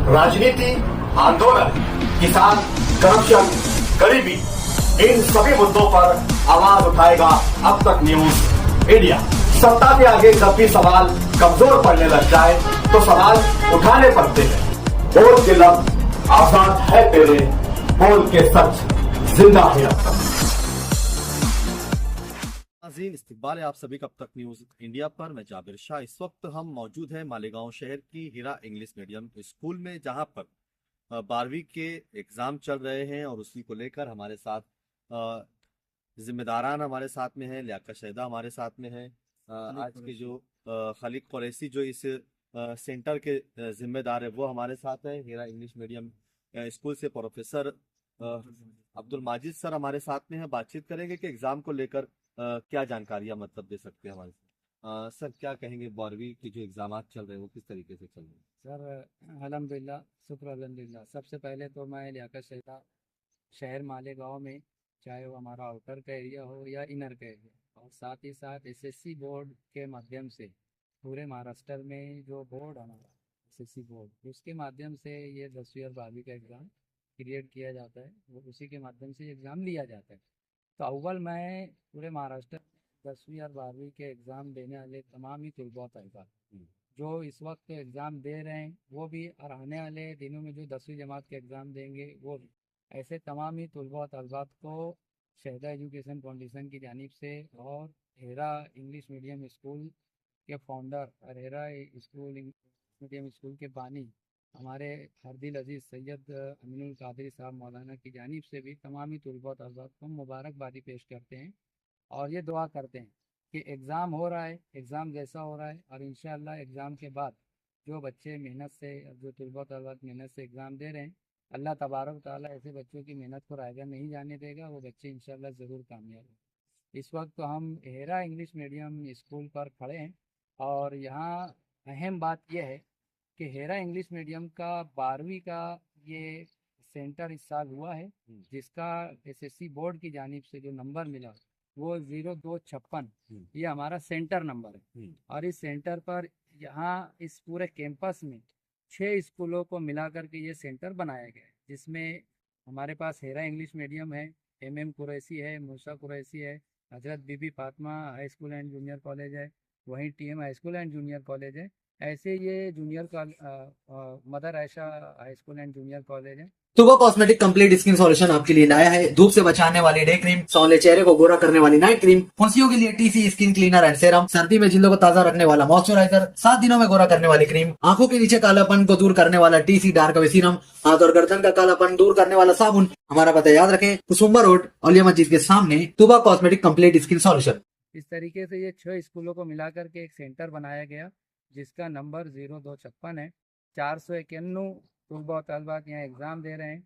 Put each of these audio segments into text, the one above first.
राजनीति, आंदोलन, किसान, करप्शन, गरीबी, इन सभी मुद्दों पर आवाज उठाएगा अब तक न्यूज इंडिया। सत्ता के आगे जब भी सवाल कमजोर पड़ने लग जाए तो सवाल उठाने पड़ते हैं। बोल के लफ्ज आजाद है तेरे, बोल के सच जिंदा है अब तक। नाज़रीन, इस्तकबाल है आप सभी का अब तक न्यूज़ इंडिया पर। मैं जाबिर शाह। इस वक्त हम मौजूद हैं मालेगांव शहर की हीरा इंग्लिश मीडियम स्कूल में, जहां पर 12वीं के एग्ज़ाम चल रहे हैं और उसी को लेकर हमारे साथ जिम्मेदारान हमारे साथ में हैं। लियाकत शहीदा हमारे साथ में है। आज के जो खालिद कुरैशी जो इस सेंटर के जिम्मेदार है वो हमारे साथ है। हीरा इंग्लिश मीडियम स्कूल से प्रोफेसर अब्दुल माजिद सर हमारे साथ में हैं। बातचीत करेंगे कि एग्ज़ाम को लेकर क्या जानकारियां मतलब दे सकते हैं हमारे साथ। सर क्या कहेंगे, 12वीं के जो एग्जाम चल रहे हैं वो किस तरीके से चल रहे हैं? सर अल्हम्दुलिल्लाह, शुक्र अल्हम्दुलिल्लाह। सबसे पहले तो मैं लियाकत शहीदा शहर मालेगांव में, चाहे वो हमारा आउटर का एरिया हो या इनर का एरिया, और साथ ही साथ एसएससी बोर्ड के माध्यम से पूरे महाराष्ट्र में जो बोर्ड हमारा एसएससी बोर्ड, उसके माध्यम से ये 10वीं और 12वीं का एग्ज़ाम क्रिएट किया जाता है, वो उसी के माध्यम से एग्ज़ाम लिया जाता है। तो अव्वल मैं पूरे महाराष्ट्र 10वीं और 12वीं के एग्ज़ाम देने वाले तमाम ही तलबा तलबा जो इस वक्त एग्ज़ाम दे रहे हैं, वो भी, और आने वाले दिनों में जो 10वीं जमात के एग्ज़ाम देंगे वो भी, ऐसे तमाम ही तलबा तलबात को शहीदा एजुकेशन फाउंडेशन की जानिब से और हेरा इंग्लिश मीडियम स्कूल के फाउंडर और हेरा स्कूल मीडियम स्कूल के बानी हमारे हरदिल अजीज़ सैयद अमीनुल कादरी साहब मौलाना की जानिब से भी तमाम ही तलबा तलबात को मुबारकबादी पेश करते हैं और ये दुआ करते हैं कि एग्ज़ाम हो रहा है, एग्ज़ाम जैसा हो रहा है, और इंशाअल्लाह एग्ज़ाम के बाद जो बच्चे मेहनत से, जो तलबा तलबात मेहनत से एग्ज़ाम दे रहे हैं, अल्लाह तबारक ताला ऐसे बच्चों की मेहनत को रायगा नहीं जाने देगा। वो बच्चे इंशाअल्लाह ज़रूर कामयाब हैं। इस वक्त तो हम हेरा इंग्लिश मीडियम स्कूल पर खड़े हैं और यहाँ अहम बात यह है कि हेरा इंग्लिश मीडियम का 12वीं का ये सेंटर इस साल हुआ है, जिसका एसएससी बोर्ड की जानिब से जो नंबर मिला वो 0256, ये हमारा सेंटर नंबर है। और इस सेंटर पर यहाँ इस पूरे कैंपस में 6 स्कूलों को मिला करके ये सेंटर बनाया गया है, जिसमें हमारे पास हेरा इंग्लिश मीडियम है, एमएम कुरैशी है, मूसा कुरैशी है, हजरत Bibi Fatima high school and junior college है, वहीं TM high school and junior college है। ऐसे ये mother Ayesha high school and junior college है। सुबह कॉस्मेटिक कंप्लीट स्किन सॉल्यूशन आपके लिए लाया है धूप से बचाने वाली डे क्रीम, सौंले चेहरे को गोरा करने वाली नाइट क्रीम, फुंसियों के लिए TC skin cleaner and serum, सर्दी में जिल्दों को ताजा रखने वाला मॉइस्चराइजर, 7 दिनों में गोरा करने वाली क्रीम, आंखों के नीचे कालापन को दूर करने वाला टीसी डार्क वे सीरम, हाथ और गर्दन का कालापन दूर करने वाला साबुन। हमारा पता याद रखें, कुसुम्बा रोड औलिया मस्जिद के सामने, सुबह कॉस्मेटिक कंप्लीट स्किन सॉल्यूशन। इस तरीके से ये 6 स्कूलों को मिलाकर के एक सेंटर बनाया गया, जिसका नंबर 0256 है। 491 तलबा तलबात यहाँ एग्ज़ाम दे रहे हैं।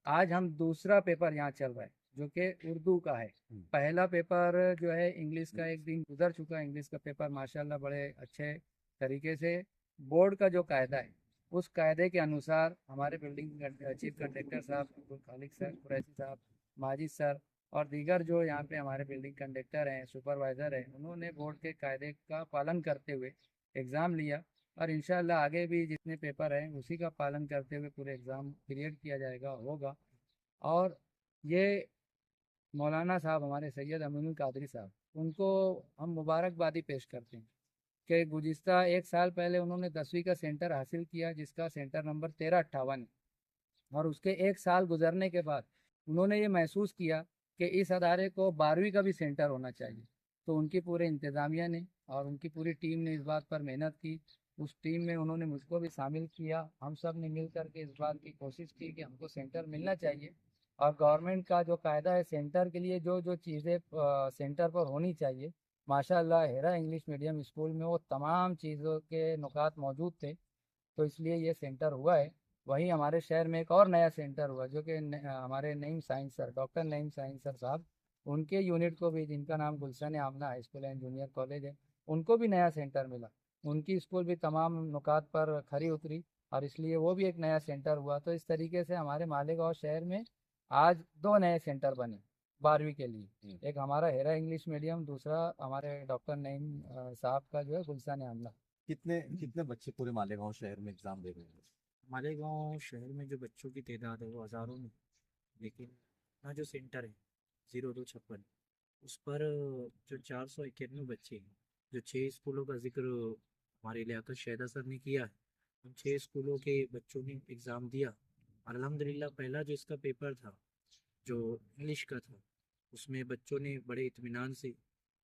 आज हम दूसरा पेपर यहाँ चल रहा है जो कि उर्दू का है। पहला पेपर जो है इंग्लिश का एक दिन गुजर चुका है। इंग्लिश का पेपर माशाल्लाह बड़े अच्छे तरीके से बोर्ड का जो कायदा है उस कायदे के अनुसार हमारे बिल्डिंग चीफ कंडक्टर साहब अब्दुल खालिक सर, कुरैशी साहब, माजिद सर और दीगर जो यहाँ पे हमारे बिल्डिंग कंडक्टर हैं, सुपरवाइज़र हैं, उन्होंने बोर्ड के कायदे का पालन करते हुए एग्ज़ाम लिया और इंशाअल्लाह आगे भी जितने पेपर हैं उसी का पालन करते हुए पूरे एग्ज़ाम क्लियर किया जाएगा, होगा। और ये मौलाना साहब हमारे सैयद अमीनुल कादरी साहब, उनको हम मुबारकबादी पेश करते हैं कि गुज़िश्ता 1 साल पहले उन्होंने 10वीं का सेंटर हासिल किया, जिसका सेंटर नंबर 1358 है। और उसके 1 साल गुजरने के बाद उन्होंने ये महसूस किया कि इस अदारे को 12वीं का भी सेंटर होना चाहिए। तो उनकी पूरे इंतज़ामिया ने और उनकी पूरी टीम ने इस बात पर मेहनत की। उस टीम में उन्होंने मुझको भी शामिल किया। हम सब ने मिल कर के इस बात की कोशिश की कि हमको सेंटर मिलना चाहिए और गवर्नमेंट का जो कायदा है सेंटर के लिए जो जो चीज़ें सेंटर पर होनी चाहिए, माशाअल्लाह हेरा इंग्लिश मीडियम स्कूल में वो तमाम चीज़ों के नुकात मौजूद थे। तो इसलिए ये सेंटर हुआ है। वहीं हमारे शहर में एक और नया सेंटर हुआ जो कि हमारे Naeem science sir, doctor Naeem science sir साहब, उनके यूनिट को भी, जिनका नाम Gulshan Amna high school and junior college है, उनको भी नया सेंटर मिला। उनकी स्कूल भी तमाम नुकात पर खरी उतरी और इसलिए वो भी एक नया सेंटर हुआ। तो इस तरीके से हमारे मालेगांव शहर में आज 2 नए सेंटर बने 12वीं के लिए। एक हमारा हेरा इंग्लिश मीडियम, दूसरा हमारे डॉक्टर नईम साहब का जो है गुलशन आमला। कितने कितने बच्चे पूरे मालेगांव शहर में एग्जाम दे रहे हैं? हमारे गांव शहर में जो बच्चों की तादाद है वो हज़ारों में, लेकिन यहाँ जो सेंटर है 0256 उस पर जो 491 बच्चे हैं, जो 6 स्कूलों का जिक्र हमारे लियाकत शहदा सर ने किया है, उन 6 स्कूलों के बच्चों ने एग्ज़ाम दिया और अल्हम्दुलिल्लाह पहला जो इसका पेपर था जो इंग्लिश का था उसमें बच्चों ने बड़े इत्मीनान से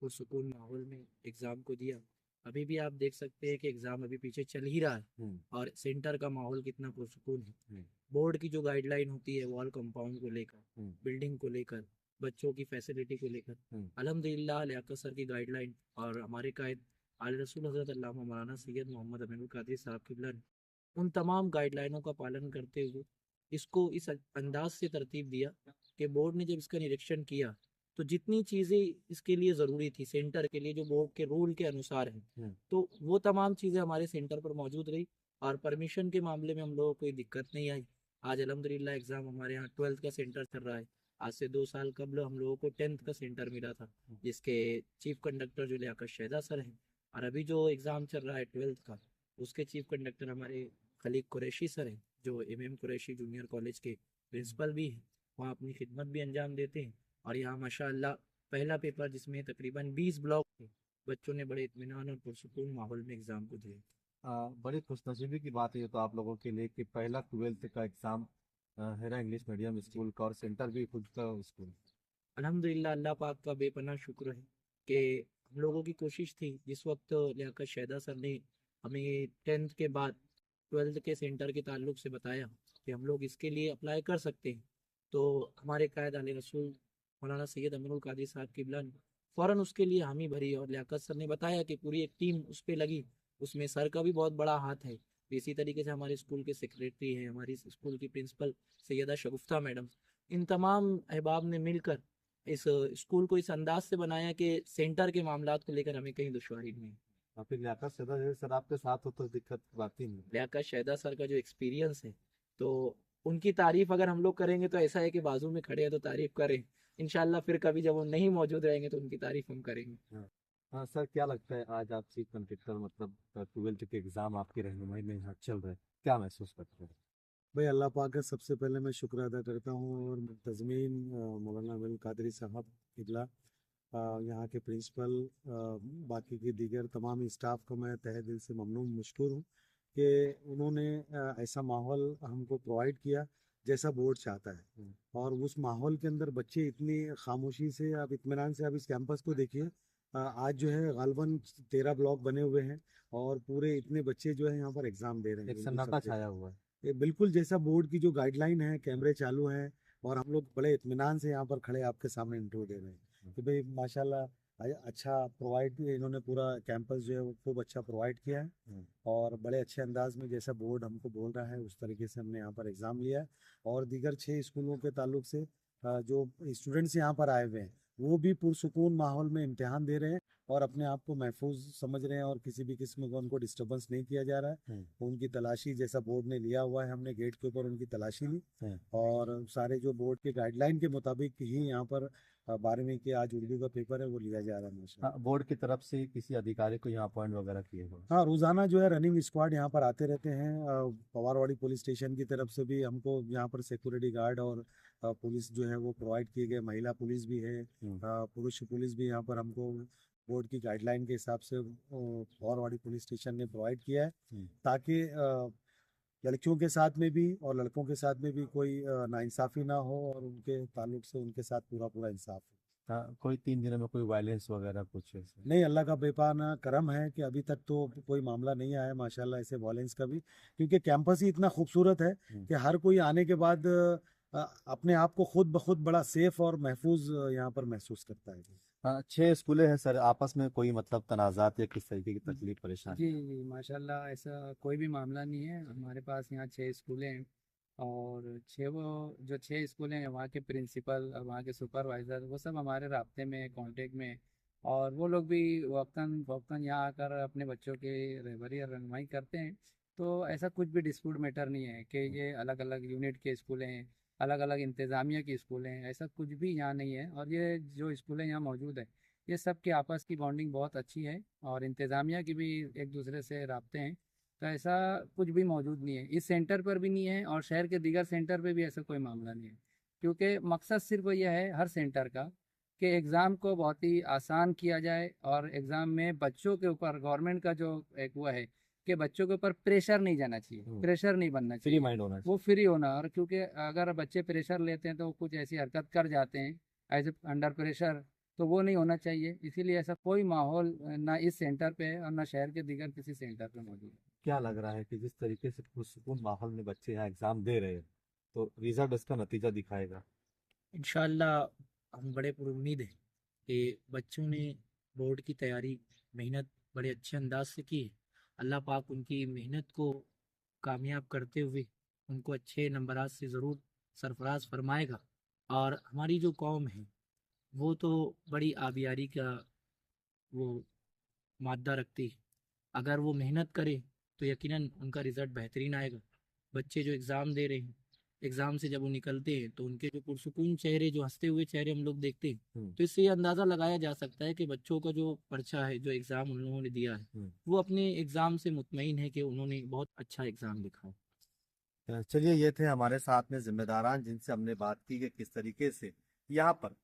पुरसुकून माहौल में एग्ज़ाम को दिया। अभी भी आप देख सकते हैं कि एग्ज़ाम अभी पीछे चल ही रहा है और सेंटर का माहौल कितना पुरसुकून है। बोर्ड की जो गाइडलाइन होती है वॉल कंपाउंड को लेकर, बिल्डिंग को लेकर, बच्चों की फैसिलिटी को लेकर, अल्हम्दुलिल्लाह लियाकत सर की गाइडलाइन और हमारे कायद आले रसूल हज़रत अल्लामा मौलाना सैयद मोहम्मद अमीनुल कादरी साहब किबला ने उन तमाम गाइडलाइनों का पालन करते हुए इसको इस अंदाज से तरतीब दिया कि बोर्ड ने जब इसका निरीक्षण किया तो जितनी चीज़ें इसके लिए ज़रूरी थी सेंटर के लिए जो बोर्ड के रूल के अनुसार है तो वो तमाम चीज़ें हमारे सेंटर पर मौजूद रही और परमिशन के मामले में हम लोगों को कोई दिक्कत नहीं आई। आज अल्हम्दुलिल्लाह एग्ज़ाम हमारे यहाँ 12th का सेंटर चल रहा है। आज से 2 साल कबल हम लोगों को 10th का सेंटर मिला था जिसके चीफ कंडक्टर जो लियाकत शहदा सर हैं और अभी जो एग्ज़ाम चल रहा है 12th का उसके चीफ कंडक्टर हमारे खलीक कुरैशी सर हैं जो MM कुरैशी जूनियर कॉलेज के प्रिंसिपल भी हैं। वहाँ अपनी खिदमत भी अंजाम देते हैं और यहाँ माशाअल्लाह पहला पेपर जिसमें तकरीबन 20 ब्लॉक थे बच्चों ने बड़े इत्मीनान और पुरसुकून माहौल में एग्ज़ाम को दिया। बड़ी खुशनसीबी की बात है ये तो आप लोगों के लिए कि पहला 12th का exam Hera English medium school का और सेंटर भी खुद का स्कूल। अल्हम्दुलिल्लाह अल्लाह पाक का बेपनाह शुक्र है कि हम लोगों की कोशिश थी जिस वक्त लियाकत शहदा सर ने हमें 10th के बाद 12th के सेंटर के ताल्लुक से बताया कि हम लोग इसके लिए अप्लाई कर सकते हैं तो हमारे कायद आले रसूल मौलाना सैयद अमीनुल कादरी साहब किबला ने फ़ौरन उसके लिए हामी भरी और लियाकत सर ने बताया कि पूरी एक टीम उस पर लगी। उसमें सर का भी बहुत बड़ा हाथ है। इसी तरीके से हमारे स्कूल के सेक्रेटरी हैं, हमारी स्कूल की प्रिंसिपल सैयदा शगुफ्ता मैडम, इन तमाम अहबाब ने मिलकर इस स्कूल को इस अंदाज से बनाया कि सेंटर के मामलात को लेकर हमें कहीं दुश्वारी नहीं है। और फिर लियाकत शहदा जैसे सर आपके साथ हो तो दिक्कत बात ही नहीं। लियाकत शहदा सर का जो एक्सपीरियंस है तो उनकी तारीफ अगर हम लोग करेंगे तो ऐसा है कि बाजू में खड़े हैं तो तारीफ करें, इंशाल्लाह फिर कभी जब वो नहीं मौजूद रहेंगे तो उनकी तारीफ हम करेंगे। हाँ सर, क्या लगता है आज आप चीफ कंडक्टर मतलब 12th के एग्ज़ाम आपकी रहनुमाई में यहाँ चल रहे हैं, क्या महसूस करते हैं? भाई अल्लाह पाक का सबसे पहले मैं शुक्र अदा करता हूँ और मुंतज़मीन मौलाना अमीनुल कादरी साहब किबला, यहाँ के प्रिंसिपल, बाकी के दीगर तमाम स्टाफ को मैं तहे दिल से ममनून मशकूर हूँ कि उन्होंने ऐसा माहौल हमको प्रोवाइड किया जैसा बोर्ड चाहता है और उस माहौल के अंदर बच्चे इतनी खामोशी से, आप इत्मीनान से आप इस कैंपस को देखिए। आज जो है गालबन 13 ब्लॉक बने हुए हैं और पूरे इतने बच्चे जो है यहाँ पर एग्ज़ाम दे रहे हैं। एक सन्नाटा छाया हुआ है। ये बिल्कुल जैसा बोर्ड की जो गाइडलाइन है, कैमरे चालू हैं और हम लोग बड़े इत्मीनान से यहाँ पर खड़े आपके सामने इंटरव्यू दे रहे हैं कि भाई माशाल्लाह अच्छा प्रोवाइड इन्होंने पूरा कैंपस जो है वो खूब अच्छा प्रोवाइड किया है और बड़े अच्छे अंदाज में जैसा बोर्ड हमको बोल रहा है उस तरीके से हमने यहाँ पर एग्ज़ाम लिया है। और दीगर 6 स्कूलों के ताल्लुक से जो स्टूडेंट्स यहाँ पर आए हुए हैं वो भी पुरसुकून माहौल में इम्तिहान दे रहे हैं और अपने आप को महफूज समझ रहे हैं और किसी भी किस्म का उनको डिस्टर्बेंस नहीं किया जा रहा है। उनकी तलाशी जैसा बोर्ड ने लिया हुआ है, हमने गेट के ऊपर उनकी तलाशी ली और सारे जो बोर्ड के गाइडलाइन के मुताबिक ही यहाँ पर 12वीं के आज उर्दू का पेपर है वो लिया जा रहा है माशाल्लाह। बोर्ड की तरफ से किसी अधिकारी को यहाँ अपॉइंट वगैरह किए हुए? हाँ, रोज़ाना जो है रनिंग स्क्वाड यहाँ पर आते रहते हैं। पवारवाड़ी पुलिस स्टेशन की तरफ से भी हमको यहाँ पर सिक्योरिटी गार्ड और पुलिस जो है वो प्रोवाइड किए गए। महिला पुलिस भी है, पुरुष पुलिस भी यहाँ पर हमको बोर्ड की गाइडलाइन के हिसाब से पवारवाड़ी पुलिस स्टेशन ने प्रोवाइड किया है ताकि लड़कियों के साथ में भी और लड़कों के साथ में भी कोई नाइंसाफ़ी ना हो और उनके ताल्लुक से उनके साथ पूरा इंसाफ हो। हाँ, कोई 3 दिनों में कोई वायलेंस वगैरह कुछ ऐसे? नहीं, अल्लाह का बेपाना करम है कि अभी तक तो कोई मामला नहीं आया माशाल्लाह ऐसे वायलेंस का भी, क्योंकि कैंपस ही इतना खूबसूरत है कि हर कोई आने के बाद अपने आप को खुद ब खुद बड़ा सेफ और महफूज यहाँ पर महसूस करता है। हाँ, 6 स्कूलें हैं सर, आपस में कोई मतलब तनाज़ात या किस तरीके की तकलीफ परेशानी? जी माशाल्लाह ऐसा कोई भी मामला नहीं है। हमारे पास यहाँ 6 स्कूलें हैं और 6 स्कूलें हैं, वहाँ के प्रिंसिपल और वहाँ के सुपरवाइज़र वो सब हमारे राब्ते में कांटेक्ट में और वो लोग भी वक्तन फ़ौक्तन यहाँ आकर अपने बच्चों के रहबरी और रहनुमाई करते हैं। तो ऐसा कुछ भी डिस्प्यूट मैटर नहीं है कि ये अलग अलग यूनिट के स्कूलें हैं, अलग अलग इंतज़ामिया की स्कूलें हैं, ऐसा कुछ भी यहाँ नहीं है। और ये जो स्कूलें यहाँ मौजूद है ये सब की आपस की बॉन्डिंग बहुत अच्छी है और इंतज़ामिया की भी एक दूसरे से राब्ते हैं। तो ऐसा कुछ भी मौजूद नहीं है, इस सेंटर पर भी नहीं है और शहर के दीगर सेंटर पे भी ऐसा कोई मामला नहीं है। क्योंकि मकसद सिर्फ यह है हर सेंटर का कि एग्ज़ाम को बहुत ही आसान किया जाए और एग्ज़ाम में बच्चों के ऊपर गवर्नमेंट का जो एक वो है कि बच्चों के ऊपर प्रेशर नहीं जाना चाहिए, प्रेशर नहीं बनना चाहिए, माइंड होना वो फ्री होना। और क्योंकि अगर बच्चे प्रेशर लेते हैं तो वो कुछ ऐसी हरकत कर जाते हैं एज अंडर प्रेशर, तो वो नहीं होना चाहिए। इसीलिए ऐसा कोई माहौल ना इस सेंटर पे है और ना शहर के दीगर किसी सेंटर पे मौजूद है। क्या लग रहा है कि जिस तरीके से पुरसुकून माहौल में बच्चे यहाँ एग्जाम दे रहे हैं तो रिजल्ट इसका नतीजा दिखाएगा? इंशाल्लाह हम बड़े पुरुम्मीद हैं कि बच्चों ने बोर्ड की तैयारी मेहनत बड़े अच्छे अंदाज से की है। अल्लाह पाक उनकी मेहनत को कामयाब करते हुए उनको अच्छे नंबरात से ज़रूर सरफराज फरमाएगा। और हमारी जो कौम है वो तो बड़ी आबियारी का वो मादा रखती है। अगर वो मेहनत करे तो यकीनन उनका रिज़ल्ट बेहतरीन आएगा। बच्चे जो एग्ज़ाम दे रहे हैं, एग्ज़ाम से जब वो निकलते हैं तो उनके जो पुरसुकून चेहरे, जो हंसते हुए चेहरे हम लोग देखते हैं, तो इससे ये अंदाज़ा लगाया जा सकता है कि बच्चों का जो पर्चा है, जो एग्ज़ाम उन लोगों ने दिया है, वो अपने एग्ज़ाम से मुतमईन है कि उन्होंने बहुत अच्छा एग्ज़ाम लिखा है। चलिए, ये थे हमारे साथ में जिम्मेदारान जिनसे हमने बात की कि किस तरीके से यहाँ पर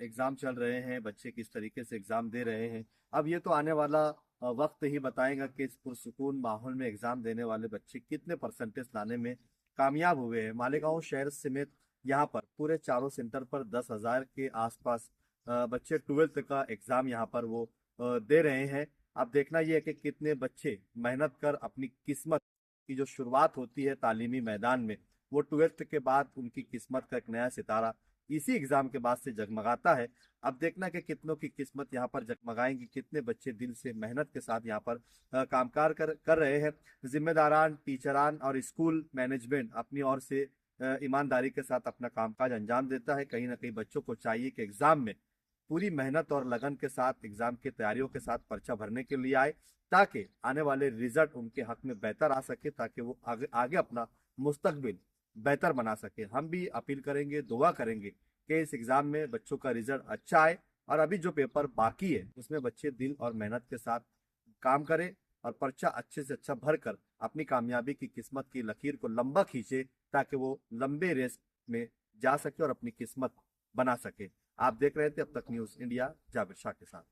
एग्ज़ाम चल रहे हैं, बच्चे किस तरीके से एग्ज़ाम दे रहे हैं। अब ये तो आने वाला वक्त ही बताएगा कि इस पुरसुकून माहौल में एग्ज़ाम देने वाले बच्चे कितने परसेंटेज लाने में कामयाब हुए हैं। मालेगांव शहर समेत यहाँ पर पूरे चारों सेंटर पर 10,000 के आसपास बच्चे 12th का एग्ज़ाम यहाँ पर वो दे रहे हैं। अब देखना ये है कि कितने बच्चे मेहनत कर अपनी किस्मत की जो शुरुआत होती है तालीमी मैदान में, वो 12th के बाद उनकी किस्मत का एक नया सितारा इसी एग्जाम के बाद से जगमगाता है। अब देखना कि कितनों की किस्मत यहाँ पर जगमगाएंगी, कितने बच्चे दिल से मेहनत के साथ यहाँ पर कामकार कर रहे हैं। जिम्मेदारान, टीचरान और स्कूल मैनेजमेंट अपनी ओर से ईमानदारी के साथ अपना कामकाज अंजाम देता है। कहीं ना कहीं बच्चों को चाहिए कि एग्जाम में पूरी मेहनत और लगन के साथ एग्जाम की तैयारियों के साथ पर्चा भरने के लिए आए, ताकि आने वाले रिजल्ट उनके हक में बेहतर आ सके, ताकि वो आगे अपना मुस्तकबिल बेहतर बना सके। हम भी अपील करेंगे, दुआ करेंगे कि इस एग्जाम में बच्चों का रिजल्ट अच्छा आए और अभी जो पेपर बाकी है उसमें बच्चे दिल और मेहनत के साथ काम करें और पर्चा अच्छे से अच्छा भरकर अपनी कामयाबी की किस्मत की लकीर को लंबा खींचे, ताकि वो लंबे रेस में जा सके और अपनी किस्मत बना सके। आप देख रहे थे अब तक न्यूज़ इंडिया, जाबिर शाह के साथ।